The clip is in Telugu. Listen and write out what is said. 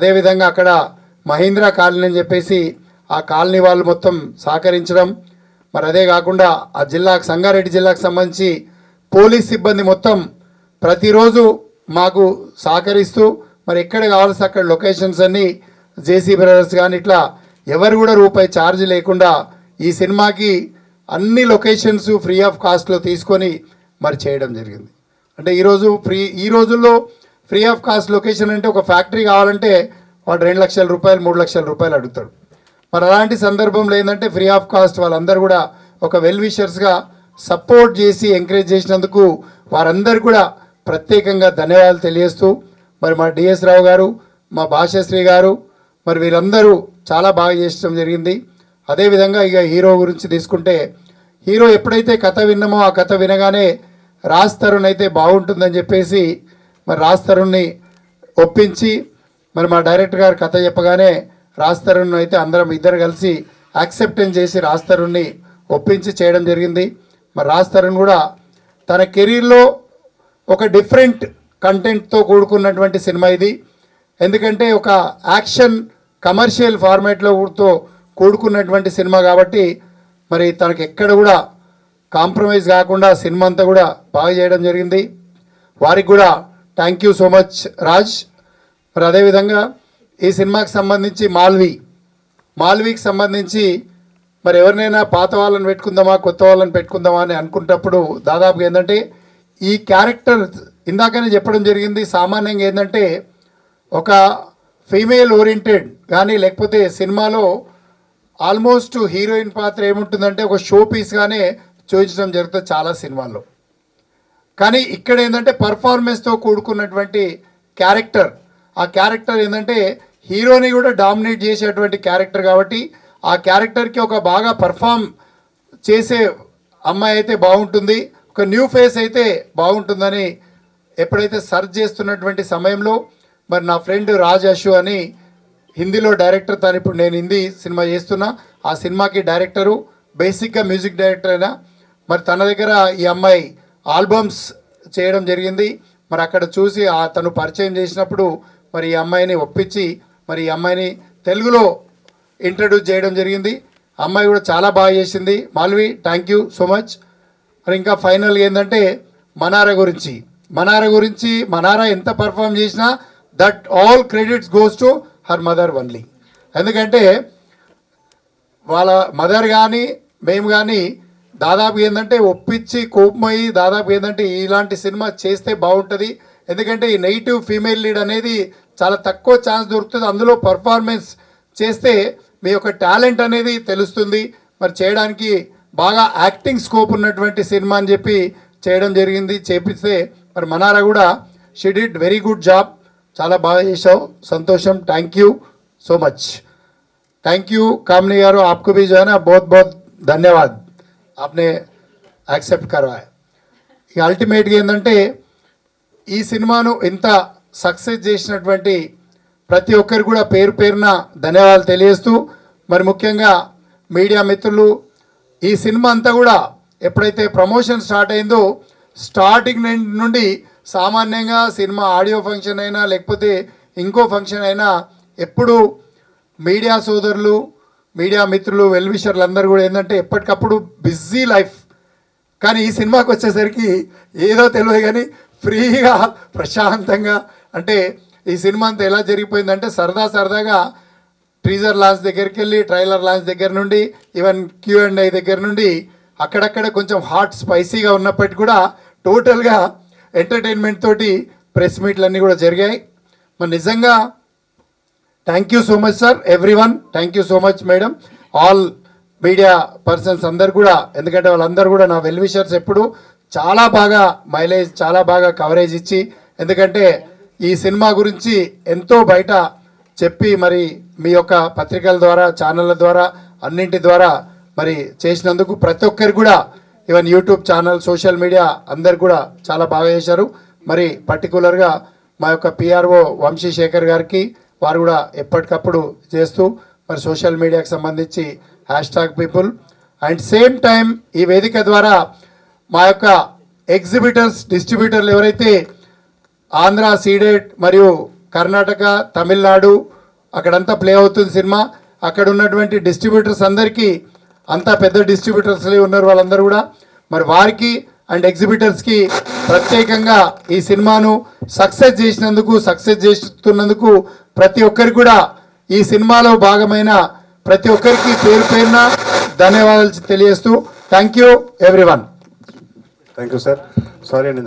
అదేవిధంగా అక్కడ మహీంద్రా కాలనీ అని చెప్పేసి ఆ కాలనీ వాళ్ళు మొత్తం సహకరించడం, మరి అదే కాకుండా ఆ జిల్లాకు సంగారెడ్డి జిల్లాకు సంబంధించి పోలీస్ సిబ్బంది మొత్తం ప్రతిరోజు మాకు సహకరిస్తూ మరి ఎక్కడ కావాల్సి అక్కడ లొకేషన్స్ అన్నీ జేసీ బ్రదర్స్ కానీ ఇట్లా ఎవరు కూడా రూపాయి ఛార్జ్ లేకుండా ఈ సినిమాకి అన్ని లొకేషన్స్ ఫ్రీ ఆఫ్ కాస్ట్లో తీసుకొని మరి చేయడం జరిగింది. అంటే ఈ రోజుల్లో ఫ్రీ ఆఫ్ కాస్ట్ లొకేషన్ అంటే ఒక ఫ్యాక్టరీ కావాలంటే వాడు 2 లక్షల రూపాయలు 3 లక్షల రూపాయలు అడుగుతాడు. మరి అలాంటి సందర్భంలో ఏంటంటే ఫ్రీ ఆఫ్ కాస్ట్ వాళ్ళందరూ కూడా ఒక వెల్ విషర్స్గా సపోర్ట్ చేసి ఎంకరేజ్ చేసినందుకు వారందరూ కూడా ప్రత్యేకంగా ధన్యవాదాలు తెలియజేస్తూ మరి మా డిఎస్ రావు గారు, మా భాషశ్రీ గారు మరి వీరందరూ చాలా బాగా చేసడం జరిగింది. అదేవిధంగా ఇక హీరో గురించి తీసుకుంటే హీరో ఎప్పుడైతే కథ విన్నామో ఆ కథ వినగానే రాజ్ తరుణ్ అయితే బాగుంటుందని చెప్పేసి మరి రాజ్ తరుణ్ని ఒప్పించి మరి మా డైరెక్టర్ గారు కథ చెప్పగానే రాజ్ తరుణ్ అయితే అందరం ఇద్దరు కలిసి యాక్సెప్టెన్స్ చేసి రాజ్ తరుణ్ని ఒప్పించి చేయడం జరిగింది. మరి రాజ్ తరుణ్ కూడా తన కెరీర్లో ఒక డిఫరెంట్ కంటెంట్తో కూడుకున్నటువంటి సినిమా ఇది. ఎందుకంటే ఒక యాక్షన్ కమర్షియల్ ఫార్మాట్లో కూడుకున్నటువంటి సినిమా కాబట్టి మరి తనకి ఎక్కడ కూడా కాంప్రమైజ్ కాకుండా సినిమా అంతా కూడా బాగా చేయడం జరిగింది. వారికి కూడా thank you so much Raj. మరి అదేవిధంగా ఈ సినిమాకి సంబంధించి మాల్వీకి సంబంధించి మరి ఎవరినైనా పాత వాళ్ళని పెట్టుకుందామా కొత్త వాళ్ళని పెట్టుకుందామా అని అనుకున్నప్పుడు దాదాపుగా ఏంటంటే ఈ క్యారెక్టర్ ఇందాకనే చెప్పడం జరిగింది. సామాన్యంగా ఏంటంటే ఒక ఫీమేల్ ఓరియంటెడ్ కానీ లేకపోతే సినిమాలో ఆల్మోస్ట్ హీరోయిన్ పాత్ర ఏముంటుందంటే ఒక షో పీస్గానే చూపించడం జరుగుతుంది చాలా సినిమాల్లో. కానీ ఇక్కడ ఏంటంటే పర్ఫార్మెన్స్తో కూడుకున్నటువంటి క్యారెక్టర్, ఆ క్యారెక్టర్ ఏంటంటే హీరోని కూడా డామినేట్ చేసేటువంటి క్యారెక్టర్ కాబట్టి ఆ క్యారెక్టర్కి ఒక బాగా పర్ఫామ్ చేసే అమ్మాయి అయితే బాగుంటుంది, ఒక న్యూ ఫేస్ అయితే బాగుంటుందని ఎప్పుడైతే సర్చ్ చేస్తున్నటువంటి సమయంలో మరి నా ఫ్రెండ్ రాజ్ అశు అని హిందీలో డైరెక్టర్, తను ఇప్పుడు నేను హిందీ సినిమా చేస్తున్నా ఆ సినిమాకి డైరెక్టరు, బేసిక్గా మ్యూజిక్ డైరెక్టర్ అయినా మరి తన దగ్గర ఈ అమ్మాయి ఆల్బమ్స్ చేయడం జరిగింది. మరి అక్కడ చూసి తను పరిచయం చేసినప్పుడు మరి ఈ అమ్మాయిని ఒప్పించి మరి ఈ అమ్మాయిని తెలుగులో ఇంట్రడ్యూస్ చేయడం జరిగింది. అమ్మాయి కూడా చాలా బాగా చేసింది. Malvi thank you so much. మరి ఇంకా ఫైనల్గా ఏంటంటే మనారా గురించి మనారా ఎంత పర్ఫామ్ చేసినా that all credits goes to her mother only. ఎందుకంటే వాళ్ళ మదర్ కానీ మేము కానీ దాదాపు ఏంటంటే ఒప్పించి కోపమయ్యి దాదాపు ఏంటంటే ఇలాంటి సినిమా చేస్తే బాగుంటుంది. ఎందుకంటే ఈ నెగిటివ్ ఫీమేల్ లీడ్ అనేది చాలా తక్కువ ఛాన్స్ దొరుకుతుంది. అందులో పర్ఫార్మెన్స్ చేస్తే మీ యొక్క టాలెంట్ అనేది తెలుస్తుంది. మరి చేయడానికి బాగా యాక్టింగ్ స్కోప్ ఉన్నటువంటి సినిమా అని చెప్పి చేయడం జరిగింది. చేపిస్తే మరి మనారా కూడా she did very good job, చాలా బాగా చేసావు, సంతోషం, thank you so much. Thank you Kamini గారు, आपको भी जो है ना बहुत बहुत धन्यवाद, आपने యాక్సెప్ట్ करवाया. ఇక అల్టిమేట్గా ఏంటంటే ఈ సినిమాను ఇంత సక్సెస్ చేసినటువంటి ప్రతి ఒక్కరు కూడా పేరు పేరున ధన్యవాదాలు తెలియజేస్తూ మరి ముఖ్యంగా మీడియా మిత్రులు, ఈ సినిమా అంతా కూడా ఎప్పుడైతే ప్రమోషన్ స్టార్ట్ అయిందో స్టార్టింగ్ నుండి సామాన్యంగా సినిమా ఆడియో ఫంక్షన్ అయినా లేకపోతే ఇంకో ఫంక్షన్ అయినా ఎప్పుడు మీడియా సోదరులు, మీడియా మిత్రులు, వెల్విషర్లు అందరూ కూడా ఏంటంటే ఎప్పటికప్పుడు బిజీ లైఫ్. కానీ ఈ సినిమాకి వచ్చేసరికి ఏదో తెలియదు కానీ ఫ్రీగా ప్రశాంతంగా, అంటే ఈ సినిమా అంతా ఎలా జరిగిపోయిందంటే సరదాగా టీజర్ లాంచ్ దగ్గరికి వెళ్ళి ట్రైలర్ లాంచ్ దగ్గర నుండి ఈవెన్ Q&A దగ్గర నుండి అక్కడక్కడ కొంచెం హాట్ స్పైసీగా ఉన్నప్పటికీ కూడా టోటల్గా ఎంటర్టైన్మెంట్ తోటి ప్రెస్ మీట్లన్నీ కూడా జరిగాయి. మరి నిజంగా thank you so much sir, everyone, thank you so much madam, all media persons అందరు కూడా. ఎందుకంటే వాళ్ళందరూ కూడా నా వెల్ విషర్స్ ఎప్పుడు చాలా బాగా మైలేజ్, చాలా బాగా కవరేజ్ ఇచ్చి, ఎందుకంటే ఈ సినిమా గురించి ఎంతో బయట చెప్పి మరి మీ యొక్క పత్రికల ద్వారా, ఛానళ్ళ ద్వారా, అన్నింటి ద్వారా మరి చేసినందుకు ప్రతి ఒక్కరు కూడా even YouTube channel, social media అందరు కూడా చాలా బాగా చేశారు. మరి పర్టికులర్గా మా యొక్క PRO వంశీశేఖర్ గారికి, వారు కూడా ఎప్పటికప్పుడు చేస్తూ మరి సోషల్ మీడియాకి సంబంధించి #people అండ్ సేమ్ టైం ఈ వేదిక ద్వారా మా యొక్క ఎగ్జిబిటర్స్, డిస్ట్రిబ్యూటర్లు ఎవరైతే ఆంధ్ర సీడెడ్ మరియు కర్ణాటక, తమిళనాడు అక్కడంతా ప్లే అవుతుంది సినిమా. అక్కడ ఉన్నటువంటి డిస్ట్రిబ్యూటర్స్ అందరికీ, అంతా పెద్ద డిస్ట్రిబ్యూటర్స్లే ఉన్నారు వాళ్ళందరూ కూడా, మరి వారికి అండ్ ఎగ్జిబిటర్స్కి ప్రత్యేకంగా ఈ సినిమాను సక్సెస్ చేస్తున్నందుకు ప్రతి ఒక్కరికి కూడా, ఈ సినిమాలో భాగమైన ప్రతి ఒక్కరికి పేరు పేరున ధన్యవాదాలు తెలియజేస్తూ thank you everyone. Thank you sir. Sorry అండి.